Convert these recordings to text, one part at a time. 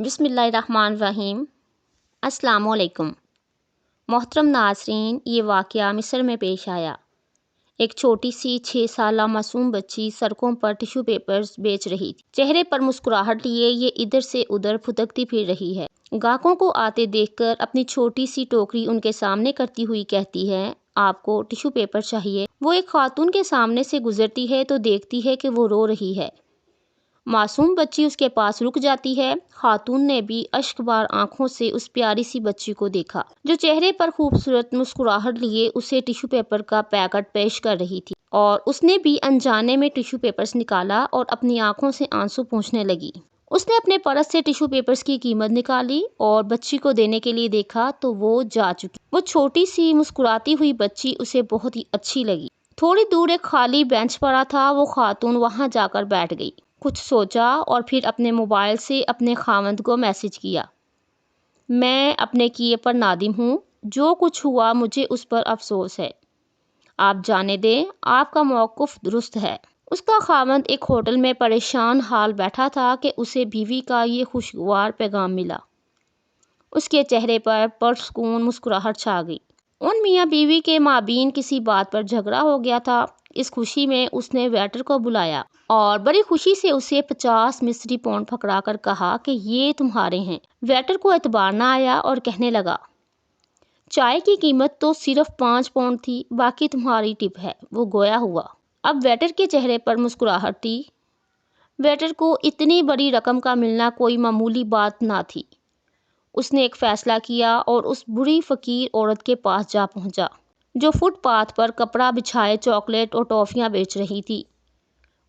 बिस्मिल्लाहिर्रहमानिर्रहीम। अस्सलामु अलैकुम। मोहतरम नाज़रीन, ये वाक़या मिस्र में पेश आया। एक छोटी सी 6 साला मासूम बच्ची सड़कों पर टिश्यू पेपर्स बेच रही थी। चेहरे पर मुस्कुराहट लिए ये इधर से उधर फुदकती फिर रही है। ग्राहकों को आते देखकर अपनी छोटी सी टोकरी उनके सामने करती हुई कहती है, आपको टिश्यू पेपर चाहिए? वो एक खातून के सामने से गुजरती है तो देखती है कि वो रो रही है। मासूम बच्ची उसके पास रुक जाती है। खातून ने भी अश्कबार आंखों से उस प्यारी सी बच्ची को देखा जो चेहरे पर खूबसूरत मुस्कुराहट लिए उसे टिश्यू पेपर का पैकेट पेश कर रही थी, और उसने भी अनजाने में टिश्यू पेपर्स निकाला और अपनी आंखों से आंसू पोंछने लगी। उसने अपने पर्स से टिश्यू पेपर्स की कीमत निकाली और बच्ची को देने के लिए देखा तो वो जा चुकी। वो छोटी सी मुस्कुराती हुई बच्ची उसे बहुत ही अच्छी लगी। थोड़ी दूर एक खाली बेंच पड़ा था। वो खातून वहां जाकर बैठ गई, कुछ सोचा और फिर अपने मोबाइल से अपने खावंद को मैसेज किया, मैं अपने किए पर नादिम हूँ। जो कुछ हुआ मुझे उस पर अफसोस है। आप जाने दें, आपका मौक़िफ़ दुरुस्त है। उसका खावंद एक होटल में परेशान हाल बैठा था कि उसे बीवी का ये खुशगवार पैगाम मिला। उसके चेहरे पर पुरसुकून मुस्कुराहट छा गई। उन मियाँ बीवी के माबीन किसी बात पर झगड़ा हो गया था। इस खुशी में उसने वेटर को बुलाया और बड़ी खुशी से उसे 50 मिस्री पौंड पकड़ा कर कहा कि ये तुम्हारे हैं। वेटर को एतबार न आया और कहने लगा, चाय की कीमत तो सिर्फ 5 पौंड थी, बाकी तुम्हारी टिप है। वो गोया हुआ। अब वेटर के चेहरे पर मुस्कुराहट थी। वेटर को इतनी बड़ी रकम का मिलना कोई मामूली बात ना थी। उसने एक फ़ैसला किया और उस बुरी फ़कीर औरत के पास जा पहुंचा जो फुटपाथ पर कपड़ा बिछाए चॉकलेट और टॉफ़ियाँ बेच रही थी।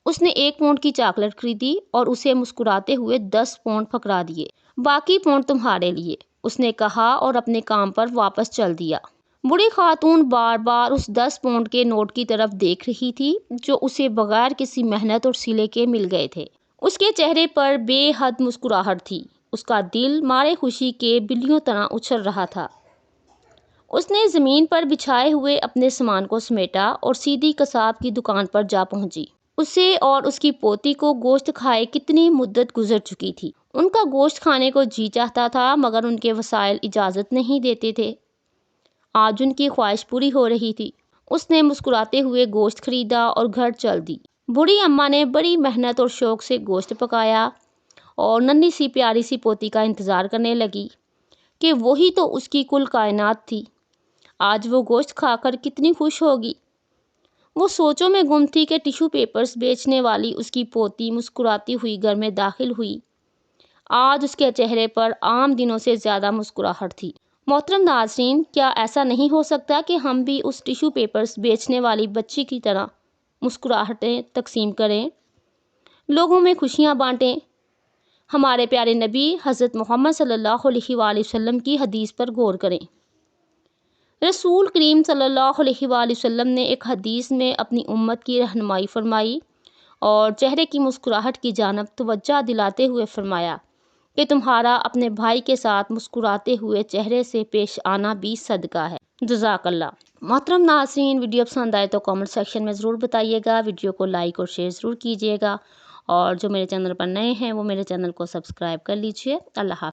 उसने 1 पौंड की चॉकलेट खरीदी और उसे मुस्कुराते हुए 10 पौंड पकड़ा दिए। बाकी पौंड तुम्हारे लिए, उसने कहा और अपने काम पर वापस चल दिया। बूढ़ी खातून बार बार उस 10 पौंड के नोट की तरफ देख रही थी जो उसे बगैर किसी मेहनत और सिले के मिल गए थे। उसके चेहरे पर बेहद मुस्कुराहट थी। उसका दिल मारे खुशी के बिल्लियों तरह उछल रहा था। उसने ज़मीन पर बिछाए हुए अपने सामान को समेटा और सीधी कसाब की दुकान पर जा पहुंची। उसे और उसकी पोती को गोश्त खाए कितनी मुद्दत गुजर चुकी थी। उनका गोश्त खाने को जी चाहता था मगर उनके वसाइल इजाज़त नहीं देते थे। आज उनकी ख्वाहिश पूरी हो रही थी। उसने मुस्कुराते हुए गोश्त खरीदा और घर चल दी। बूढ़ी अम्मा ने बड़ी मेहनत और शौक से गोश्त पकाया और नन्ही सी प्यारी सी पोती का इंतज़ार करने लगी कि वही तो उसकी कुल कायनात थी। आज वो गोश्त खाकर कितनी खुश होगी। वो सोचों में गुम थी कि टिश्यू पेपर्स बेचने वाली उसकी पोती मुस्कुराती हुई घर में दाखिल हुई। आज उसके चेहरे पर आम दिनों से ज़्यादा मुस्कुराहट थी। मोहतरम नाज़रीन, क्या ऐसा नहीं हो सकता कि हम भी उस टिश्यू पेपर्स बेचने वाली बच्ची की तरह मुस्कुराहटें तकसीम करें, लोगों में खुशियाँ बाँटें? हमारे प्यारे नबी हज़रत मोहम्मद सल्लल्लाहु अलैहि वसल्लम की हदीस पर गौर करें। रसूल करीम सल्लल्लाहु अलैहि वसल्लम ने एक हदीस में अपनी उम्मत की रहनुमाई फरमाई और चेहरे की मुस्कुराहट की जानब तवज्जो दिलाते हुए फरमाया कि तुम्हारा अपने भाई के साथ मुस्कुराते हुए चेहरे से पेश आना भी सदका है। जज़ाकल्लाह। मोहतरम नाज़रीन, वीडियो पसंद आए तो कमेंट सेक्शन में ज़रूर बताइएगा। वीडियो को लाइक और शेयर ज़रूर कीजिएगा और जो मेरे चैनल पर नए हैं वो मेरे चैनल को सब्सक्राइब कर लीजिए। अल्लाह हाफ़िज़।